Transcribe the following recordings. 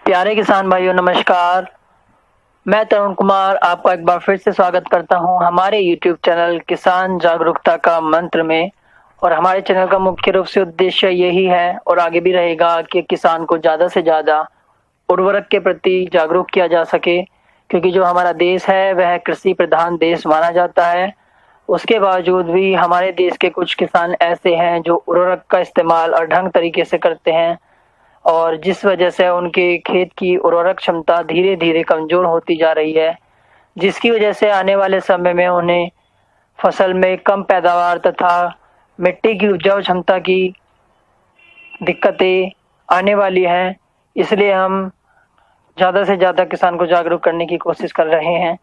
प्यारे किसान भाइयों नमस्कार। मैं तरुण कुमार आपका एक बार फिर से स्वागत करता हूं हमारे YouTube चैनल किसान जागरूकता का मंत्र में। और हमारे चैनल का मुख्य रूप से उद्देश्य यही है और आगे भी रहेगा कि किसान को ज़्यादा से ज़्यादा उर्वरक के प्रति जागरूक किया जा सके, क्योंकि जो हमारा देश है वह कृषि प्रधान देश माना जाता है। उसके बावजूद भी हमारे देश के कुछ किसान ऐसे हैं जो उर्वरक का इस्तेमाल अढंग तरीके से करते हैं, और जिस वजह से उनके खेत की उर्वरक क्षमता धीरे धीरे कमज़ोर होती जा रही है, जिसकी वजह से आने वाले समय में उन्हें फसल में कम पैदावार तथा मिट्टी की उपजाऊ क्षमता की दिक्कतें आने वाली हैं। इसलिए हम ज़्यादा से ज़्यादा किसान को जागरूक करने की कोशिश कर रहे हैं।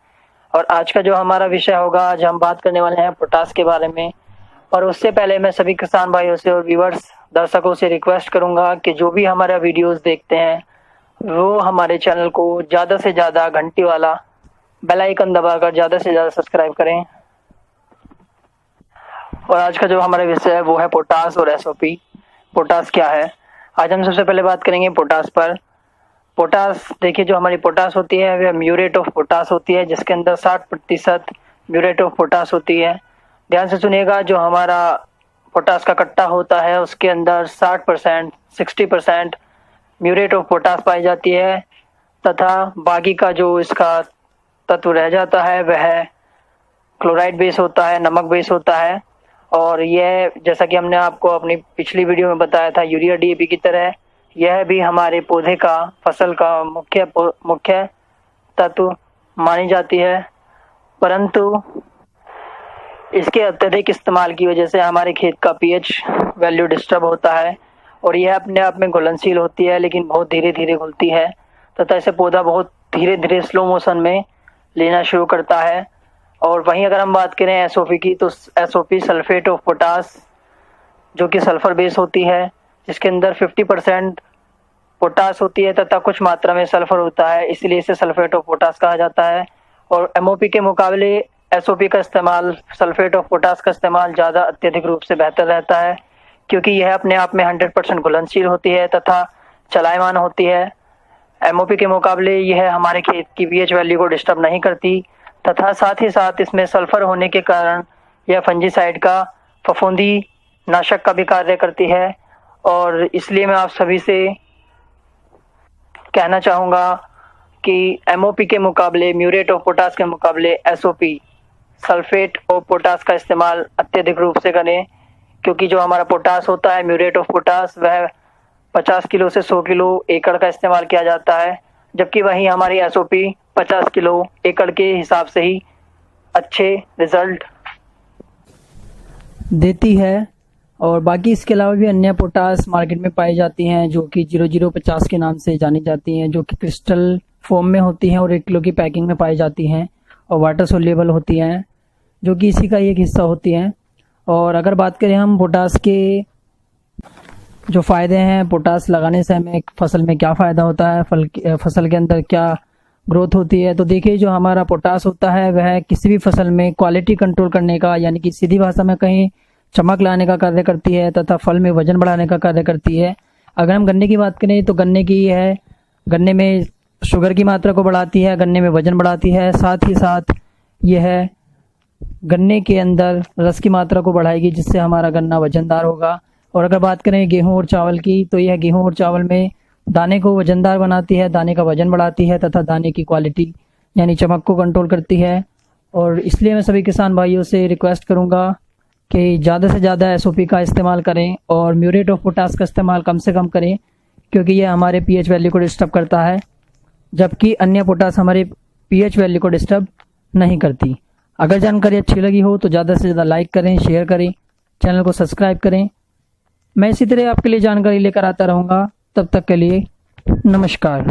और आज का जो हमारा विषय होगा, आज हम बात करने वाले हैं पोटास के बारे में। और उससे पहले मैं सभी किसान भाइयों से और व्यूअर्स दर्शकों से रिक्वेस्ट करूंगा कि जो भी हमारा वीडियोस देखते हैं वो हमारे चैनल को ज़्यादा से ज़्यादा घंटी वाला बेल आइकन दबाकर ज़्यादा से ज़्यादा सब्सक्राइब करें। और आज का जो हमारा विषय है वो है पोटास और एसओपी। पोटास क्या है, आज हम सबसे पहले बात करेंगे पोटास पर। पोटास देखिए, जो हमारी पोटास होती है वह म्यूरेट ऑफ पोटास होती है, जिसके अंदर 60% म्यूरेट ऑफ पोटास होती है। ध्यान से सुनिएगा, जो हमारा पोटास का कट्टा होता है उसके अंदर 60% म्यूरेट ऑफ पोटास पाई जाती है, तथा बाकी का जो इसका तत्व रह जाता है वह क्लोराइड बेस होता है, नमक बेस होता है। और यह, जैसा कि हमने आपको अपनी पिछली वीडियो में बताया था, यूरिया डीएपी की तरह यह भी हमारे पौधे का, फसल का मुख्य तत्व मानी जाती है। परंतु इसके अत्यधिक इस्तेमाल की वजह से हमारे खेत का पीएच वैल्यू डिस्टर्ब होता है, और यह अपने आप में घुलनशील होती है लेकिन बहुत धीरे धीरे घुलती है, तथा इसे पौधा बहुत धीरे धीरे स्लो मोशन में लेना शुरू करता है। और वहीं अगर हम बात करें एसओपी की, तो एसओपी सल्फेट ऑफ पोटास, जो कि सल्फर बेस होती है, जिसके अंदर 50% पोटास होती है तथा कुछ मात्रा में सल्फर होता है, इसलिए इसे सल्फेट ऑफ पोटास कहा जाता है। और एमओपी के मुकाबले एसओपी का इस्तेमाल, सल्फेट ऑफ पोटास का इस्तेमाल ज़्यादा अत्यधिक रूप से बेहतर रहता है, क्योंकि यह अपने आप में 100% घुलनशील होती है तथा चलायमान होती है। एमओपी के मुकाबले यह हमारे खेत की पीएच वैल्यू को डिस्टर्ब नहीं करती, तथा साथ ही साथ इसमें सल्फर होने के कारण यह फंजीसाइड का, फफूंदी नाशक का भी कार्य करती है। और इसलिए मैं आप सभी से कहना चाहूँगा कि एमओपी के मुकाबले, म्यूरेट ऑफ पोटास के मुकाबले एसओपी, सल्फेट ऑफ पोटास का इस्तेमाल अत्यधिक रूप से करें, क्योंकि जो हमारा पोटास होता है, म्यूरेट ऑफ पोटास, वह 50 किलो से 100 किलो एकड़ का इस्तेमाल किया जाता है, जबकि वहीं हमारी एसओपी 50 किलो एकड़ के हिसाब से ही अच्छे रिजल्ट देती है। और बाकी इसके अलावा भी अन्य पोटास मार्केट में पाई जाती हैं, जो कि 0050 के नाम से जानी जाती हैं, जो कि क्रिस्टल फॉर्म में होती हैं और 1 किलो की पैकिंग में पाई जाती हैं, और वाटर सोल्यूबल होती हैं, जो कि इसी का एक हिस्सा होती हैं। और अगर बात करें हम पोटास के जो फ़ायदे हैं, पोटास लगाने से हमें फसल में क्या फ़ायदा होता है, फसल के अंदर क्या ग्रोथ होती है, तो देखिए, जो हमारा पोटास होता है वह किसी भी फसल में क्वालिटी कंट्रोल करने का, यानी कि सीधी भाषा में कहीं चमक लाने का कार्य करती है, तथा फल में वजन बढ़ाने का कार्य करती है। अगर हम गन्ने की बात करें तो गन्ने में शुगर की मात्रा को बढ़ाती है, गन्ने में वजन बढ़ाती है, साथ ही साथ यह गन्ने के अंदर रस की मात्रा को बढ़ाएगी, जिससे हमारा गन्ना वजनदार होगा। और अगर बात करें गेहूं और चावल की, तो यह गेहूं और चावल में दाने को वजनदार बनाती है, दाने का वजन बढ़ाती है, तथा दाने की क्वालिटी यानी चमक को कंट्रोल करती है। और इसलिए मैं सभी किसान भाइयों से रिक्वेस्ट करूंगा कि ज़्यादा से ज़्यादा एसओपी का इस्तेमाल करें और म्यूरेट ऑफ पोटास का इस्तेमाल कम से कम करें, क्योंकि यह हमारे पीएच वैल्यू को डिस्टर्ब करता है, जबकि अन्य पोटास हमारे पीएच वैल्यू को डिस्टर्ब नहीं करती। अगर जानकारी अच्छी लगी हो तो ज़्यादा से ज़्यादा लाइक करें, शेयर करें, चैनल को सब्सक्राइब करें। मैं इसी तरह आपके लिए जानकारी लेकर आता रहूँगा। तब तक के लिए नमस्कार।